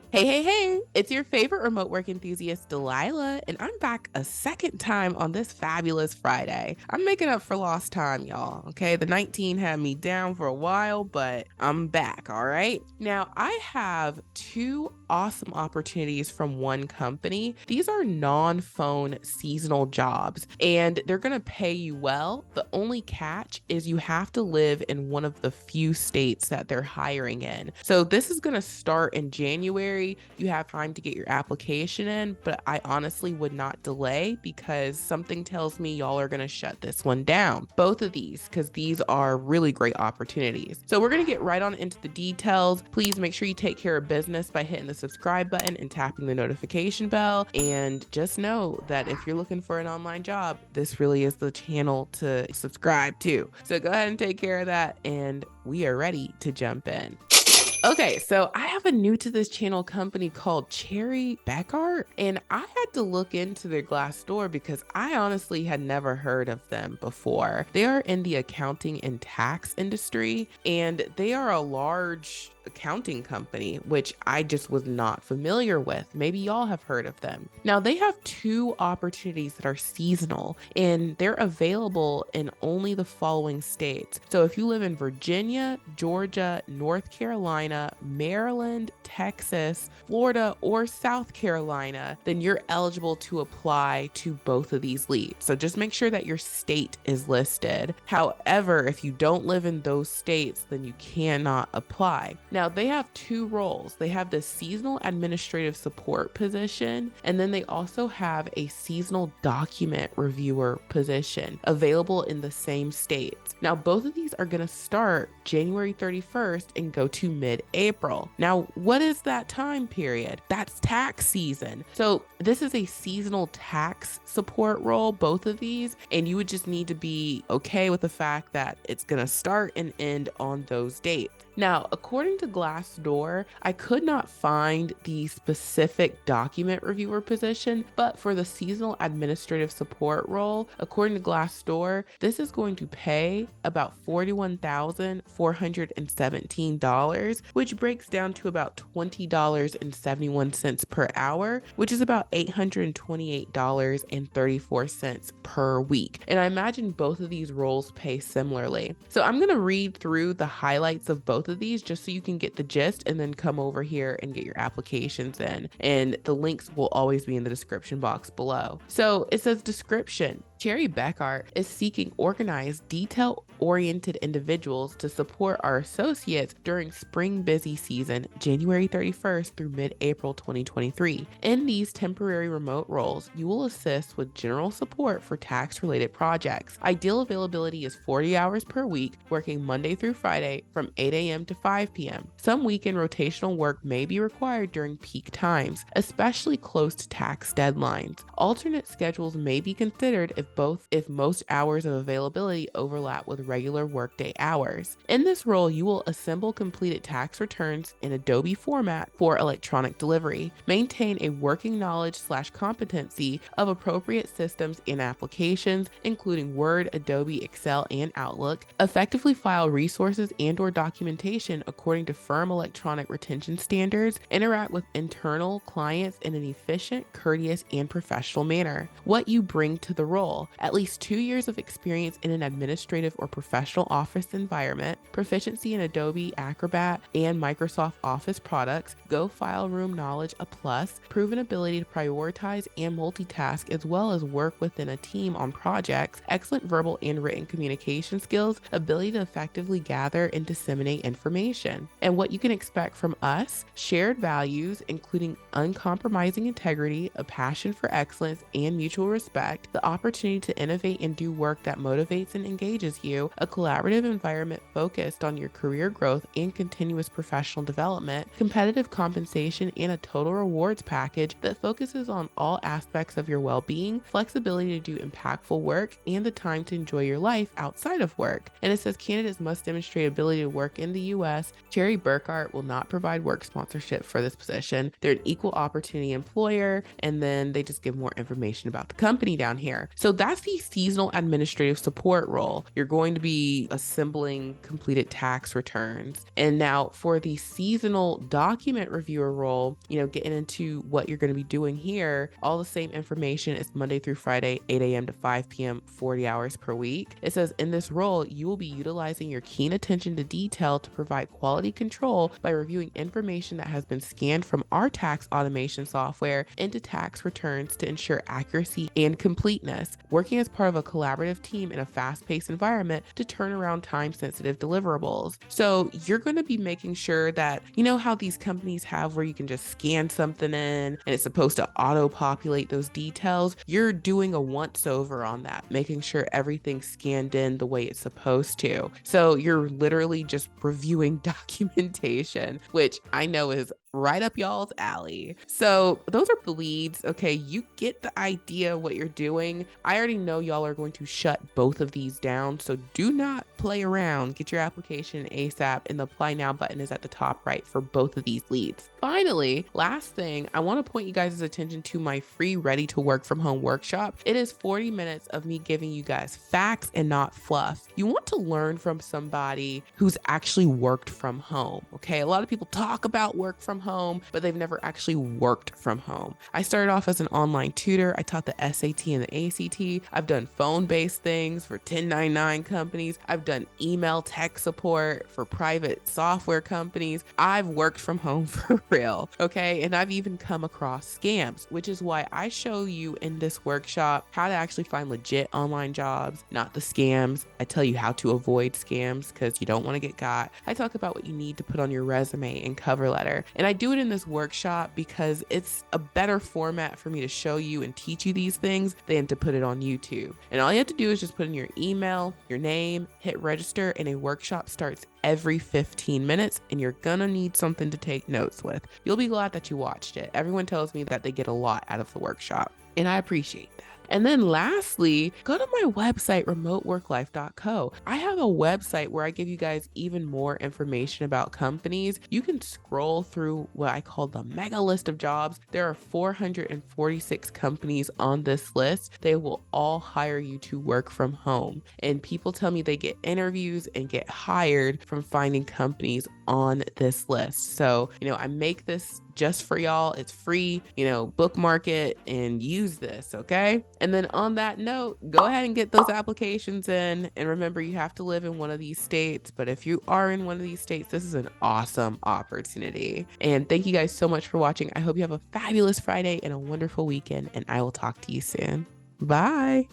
Hey, hey, hey, it's your favorite remote work enthusiast, Delilah, and I'm back a second time on this fabulous Friday. I'm making up for lost time, y'all, okay? The 19 had me down for a while, but I'm back, all right? Now, I have two awesome opportunities from one company. These are non-phone seasonal jobs, and they're gonna pay you well. The only catch is you have to live in one of the few states that they're hiring in. So this is gonna start in January. You have time to get your application in, but I honestly would not delay because something tells me y'all are going to shut this one down. Both of these, because these are really great opportunities. So we're going to get right on into the details. Please make sure you take care of business by hitting the subscribe button and tapping the notification bell. And just know that if you're looking for an online job, this really is the channel to subscribe to. So go ahead and take care of that, and we are ready to jump in. Okay, so I have a new to this channel company called Cherry Bekaert, and I had to look into their Glassdoor because I honestly had never heard of them before. They are in the accounting and tax industry, and they are a large accounting company, which I just was not familiar with. Maybe y'all have heard of them. Now, they have two opportunities that are seasonal, and they're available in only the following states. So if you live in Virginia, Georgia, North Carolina, Maryland, Texas, Florida, or South Carolina, then you're eligible to apply to both of these leads. So just make sure that your state is listed. However, if you don't live in those states, then you cannot apply. Now, they have two roles. They have the seasonal administrative support position, and then they also have a seasonal document reviewer position available in the same states. Now, both of these are going to start January 31st and go to mid-April. Now, what is that time period? That's tax season. So this is a seasonal tax support role, both of these, and you would just need to be okay with the fact that it's going to start and end on those dates. Now, according to Glassdoor, I could not find the specific document reviewer position, but for the seasonal administrative support role, according to Glassdoor, this is going to pay about $41,417, which breaks down to about $20.71 per hour, which is about $828.34 per week. And I imagine both of these roles pay similarly. So I'm going to read through the highlights of both of these just so you can get the gist, and then come over here and get your applications in. And the links will always be in the description box below. So it says description. Cherry Bekaert is seeking organized, detail-oriented individuals to support our associates during spring busy season, January 31st through mid-April 2023. In these temporary remote roles, you will assist with general support for tax-related projects. Ideal availability is 40 hours per week, working Monday through Friday from 8 a.m. to 5 p.m. Some weekend rotational work may be required during peak times, especially close to tax deadlines. Alternate schedules may be considered if most hours of availability overlap with regular workday hours. In this role, you will assemble completed tax returns in Adobe format for electronic delivery, maintain a working knowledge/competency of appropriate systems and applications, including Word, Adobe, Excel, and Outlook, effectively file resources and/or documentation according to firm electronic retention standards, interact with internal clients in an efficient, courteous, and professional manner. What you bring to the role: at least 2 years of experience in an administrative or professional office environment, proficiency in Adobe Acrobat and Microsoft Office products, Go file room knowledge a plus, proven ability to prioritize and multitask as well as work within a team on projects, excellent verbal and written communication skills, ability to effectively gather and disseminate information. And what you can expect from us: shared values, including uncompromising integrity, a passion for excellence, and mutual respect, the opportunity opportunity to innovate and do work that motivates and engages you, a collaborative environment focused on your career growth and continuous professional development, competitive compensation, and a total rewards package that focuses on all aspects of your well-being, flexibility to do impactful work, and the time to enjoy your life outside of work. And it says candidates must demonstrate ability to work in the U.S. Cherry Bekaert will not provide work sponsorship for this position. They're an equal opportunity employer, and then they just give more information about the company down here. So that's the seasonal administrative support role. You're going to be assembling completed tax returns. And now for the seasonal document reviewer role, getting into what you're going to be doing here, all the same information is Monday through Friday, 8 a.m. to 5 p.m., 40 hours per week. It says in this role, you will be utilizing your keen attention to detail to provide quality control by reviewing information that has been scanned from our tax automation software into tax returns to ensure accuracy and completeness, working as part of a collaborative team in a fast-paced environment to turn around time-sensitive deliverables. So you're going to be making sure that, how these companies have where you can just scan something in and it's supposed to auto-populate those details. You're doing a once-over on that, making sure everything's scanned in the way it's supposed to. So you're literally just reviewing documentation, which I know is right up y'all's alley. So those are the leads. Okay, you get the idea what you're doing. I already know y'all are going to shut both of these down, so do not play around. Get your application ASAP, and the apply now button is at the top right for both of these leads. Finally, last thing, I want to point you guys' attention to my free ready to work from home workshop. It is 40 minutes of me giving you guys facts and not fluff. You want to learn from somebody who's actually worked from home. Okay, a lot of people talk about work from home, but they've never actually worked from home. I started off as an online tutor. I taught the SAT and the ACT. I've done phone-based things for 1099 companies. I've done email tech support for private software companies. I've worked from home for real, okay? And I've even come across scams, which is why I show you in this workshop how to actually find legit online jobs, not the scams. I tell you how to avoid scams because you don't want to get got. I talk about what you need to put on your resume and cover letter. And I do it in this workshop because it's a better format for me to show you and teach you these things than to put it on YouTube. And all you have to do is just put in your email, your name, hit register, and a workshop starts every 15 minutes, and you're gonna need something to take notes with. You'll be glad that you watched it. Everyone tells me that they get a lot out of the workshop, and I appreciate that. And then lastly, go to my website, remoteworklife.co. I have a website where I give you guys even more information about companies. You can scroll through what I call the mega list of jobs. There are 446 companies on this list. They will all hire you to work from home. And people tell me they get interviews and get hired from finding companies on this list. So, I make this just for y'all. It's free, bookmark it and use this, okay? And then on that note, go ahead and get those applications in. And remember, you have to live in one of these states. But if you are in one of these states, this is an awesome opportunity. And thank you guys so much for watching. I hope you have a fabulous Friday and a wonderful weekend, and I will talk to you soon. Bye.